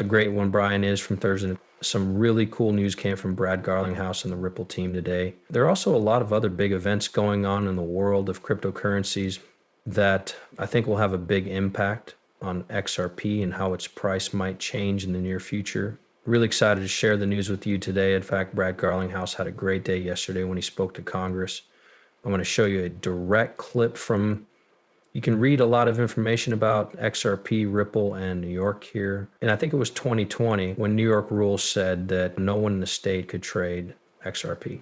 great one Brian is from Thursday. Some really cool news came from Brad Garlinghouse and the Ripple team today. There are also a lot of other big events going on in the world of cryptocurrencies that I think will have a big impact on XRP and how its price might change in the near future. Really excited to share the news with you today. In fact, Brad Garlinghouse had a great day yesterday when he spoke to Congress. I'm going to show you a direct clip from. You can read a lot of information about XRP, Ripple, and New York here. And I think it was 2020 when New York rules said that no one in the state could trade XRP.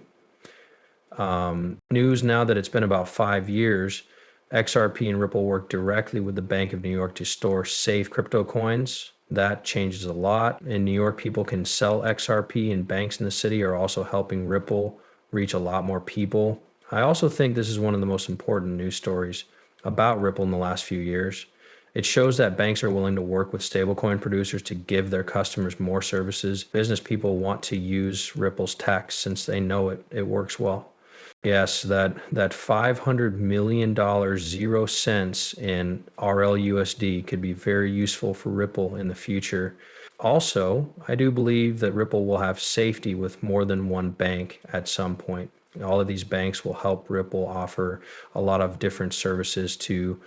News now that it's been about 5 years, XRP and Ripple work directly with the Bank of New York to store safe crypto coins. That changes a lot. In New York, people can sell XRP, and banks in the city are also helping Ripple reach a lot more people. I also think this is one of the most important news stories about Ripple in the last few years. It shows that banks are willing to work with stablecoin producers to give their customers more services. Business people want to use Ripple's tech since they know it works well. Yes, that $500 million 0 cents in RLUSD could be very useful for Ripple in the future. Also, I do believe that Ripple will have safety with more than one bank at some point. All of these banks will help Ripple offer a lot of different services to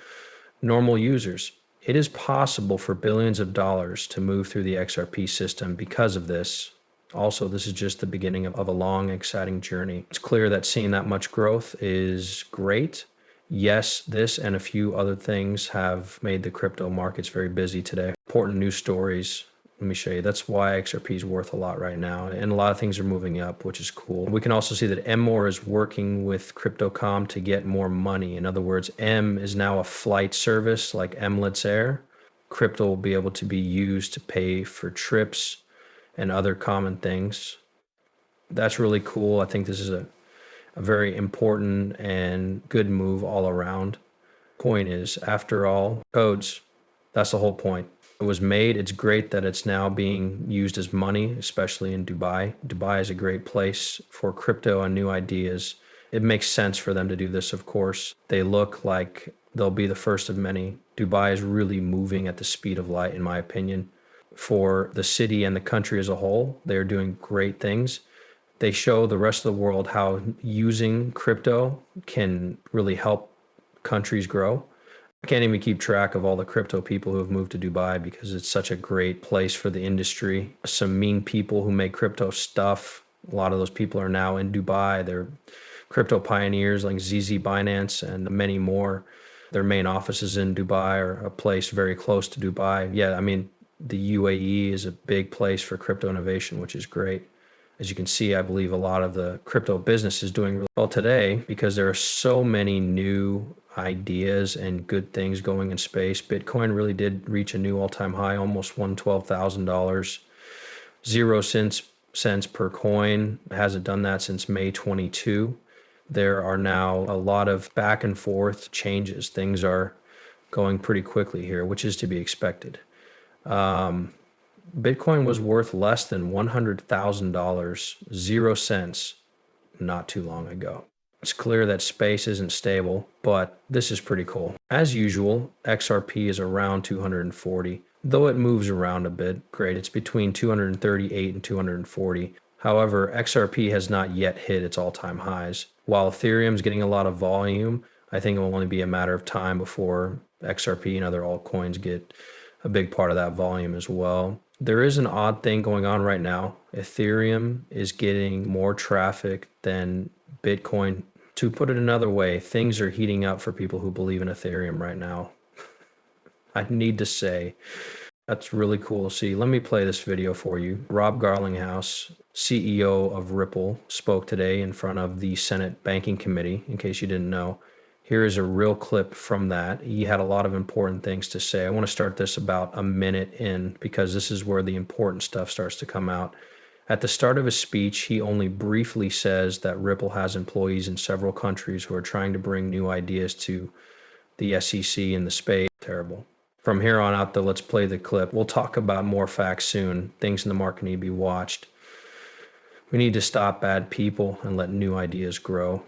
normal users. It is possible for billions of dollars to move through the XRP system because of this. Also, this is just the beginning of a long, exciting journey. It's clear that seeing that much growth is great. Yes, this and a few other things have made the crypto markets very busy today. Important news stories. Let me show you. That's why XRP is worth a lot right now. And a lot of things are moving up, which is cool. We can also see that More is working with Crypto.com to get more money. In other words, M is now a flight service like Emirates Air. Crypto will be able to be used to pay for trips and other common things. That's really cool. I think this is a very important and good move all around. Point is, after all, codes, that's the whole point. It was made. It's great that it's now being used as money, especially in Dubai. Dubai is a great place for crypto and new ideas. It makes sense for them to do this, of course. They look like they'll be the first of many. Dubai is really moving at the speed of light, in my opinion. For the city and the country as a whole, they're doing great things. They show the rest of the world how using crypto can really help countries grow. I can't even keep track of all the crypto people who have moved to Dubai because it's such a great place for the industry. Some mean people who make crypto stuff. A lot of those people are now in Dubai. They're crypto pioneers like ZZ Binance and many more. Their main office is in Dubai or a place very close to Dubai. Yeah, I mean, the UAE is a big place for crypto innovation, which is great. As you can see, I believe a lot of the crypto business is doing really well today because there are so many new ideas and good things going in space. Bitcoin really did reach a new all-time high, almost $112,000. 0 cents per coin. It hasn't done that since May 22. There are now a lot of back and forth changes. Things are going pretty quickly here, which is to be expected. Bitcoin was worth less than $100,000, 0 cents, not too long ago. It's clear that space isn't stable, but this is pretty cool. As usual, XRP is around 240, though it moves around a bit. Great, it's between 238 and 240. However, XRP has not yet hit its all-time highs. While Ethereum is getting a lot of volume, I think it will only be a matter of time before XRP and other altcoins get a big part of that volume as well. There is an odd thing going on right now. Ethereum is getting more traffic than Bitcoin. To put it another way, things are heating up for people who believe in Ethereum right now. I need to say, that's really cool to see. Let me play this video for you. Rob Garlinghouse, CEO of Ripple, spoke today in front of the Senate Banking Committee, in case you didn't know. Here is a real clip from that. He had a lot of important things to say. I want to start this about a minute in because this is where the important stuff starts to come out. At the start of his speech, he only briefly says that Ripple has employees in several countries who are trying to bring new ideas to the SEC and the space. Terrible. From here on out, though, let's play the clip. We'll talk about more facts soon. Things in the market need to be watched. We need to stop bad people and let new ideas grow.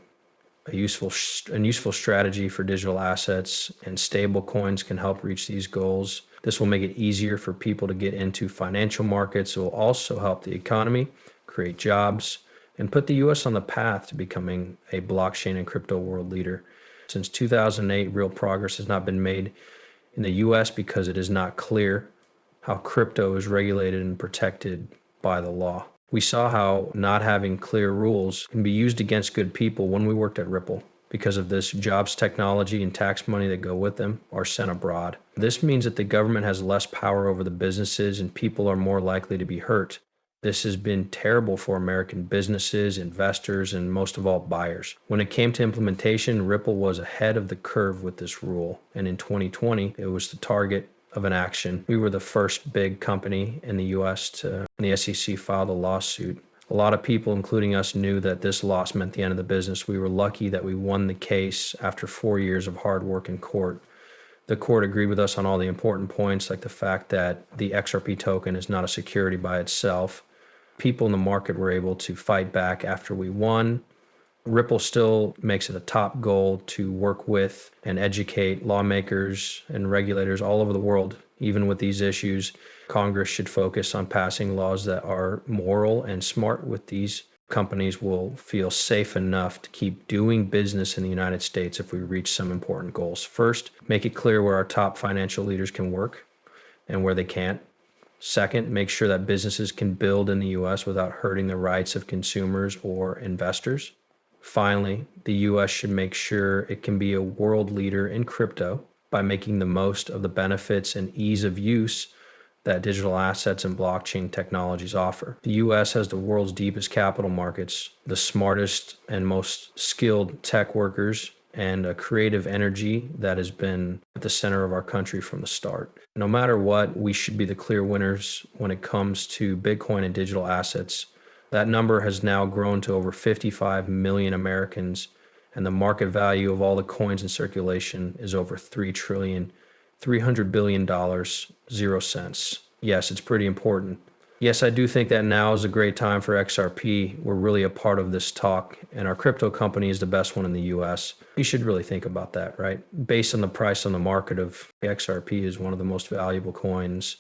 A useful strategy for digital assets and stable coins can help reach these goals. This will make it easier for people to get into financial markets. It will also help the economy, create jobs, and put the US on the path to becoming a blockchain and crypto world leader. Since 2008, real progress has not been made in the US because it is not clear how crypto is regulated and protected by the law. We saw how not having clear rules can be used against good people when we worked at Ripple. Because of this, jobs, technology, and tax money that go with them are sent abroad. This means that the government has less power over the businesses and people are more likely to be hurt. This has been terrible for American businesses, investors, and most of all, buyers. When it came to implementation, Ripple was ahead of the curve with this rule. And in 2020, it was the target of an action. We were the first big company in the US to, the SEC filed a lawsuit. A lot of people, including us, knew that this loss meant the end of the business. We were lucky that we won the case after 4 years of hard work in court. The court agreed with us on all the important points, like the fact that the XRP token is not a security by itself. People in the market were able to fight back after we won. Ripple still makes it a top goal to work with and educate lawmakers and regulators all over the world. Even with these issues, Congress should focus on passing laws that are moral and smart with these. Companies will feel safe enough to keep doing business in the United States if we reach some important goals. First, make it clear where our top financial leaders can work and where they can't. Second, make sure that businesses can build in the US without hurting the rights of consumers or investors. Finally, the US should make sure it can be a world leader in crypto by making the most of the benefits and ease of use that digital assets and blockchain technologies offer. The US has the world's deepest capital markets, the smartest and most skilled tech workers, and a creative energy that has been at the center of our country from the start. No matter what, we should be the clear winners when it comes to Bitcoin and digital assets. That number has now grown to over 55 million Americans, and the market value of all the coins in circulation is over $3.3 billion, 0 cents. Yes, it's pretty important. Yes, I do think that now is a great time for XRP. We're really a part of this talk, and our crypto company is the best one in the US. You should really think about that, right? Based on the price on the market of XRP is one of the most valuable coins.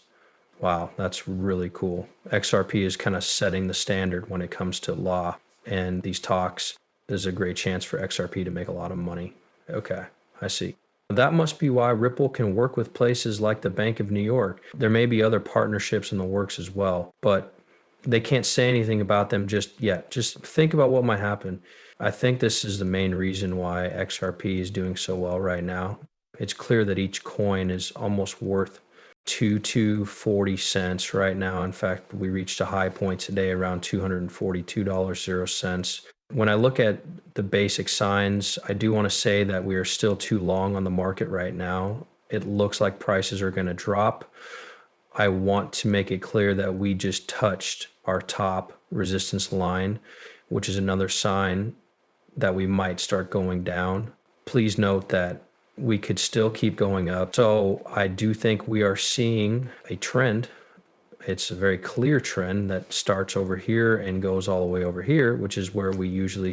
Wow, that's really cool. XRP is kind of setting the standard when it comes to law, and these talks, there's a great chance for XRP to make a lot of money. Okay, I see. That must be why Ripple can work with places like the Bank of New York. There may be other partnerships in the works as well, but they can't say anything about them just yet. Just think about what might happen. I think this is the main reason why XRP is doing so well right now. It's clear that each coin is almost worth 2.40 cents right now. In fact, we reached a high point today around $242.00. When I look at the basic signs, I do want to say that we are still too long on the market right now. It looks like prices are going to drop. I want to make it clear that we just touched our top resistance line, which is another sign that we might start going down. Please note that we could still keep going up. So I do think we are seeing a trend. It's a very clear trend that starts over here and goes all the way over here, which is where we usually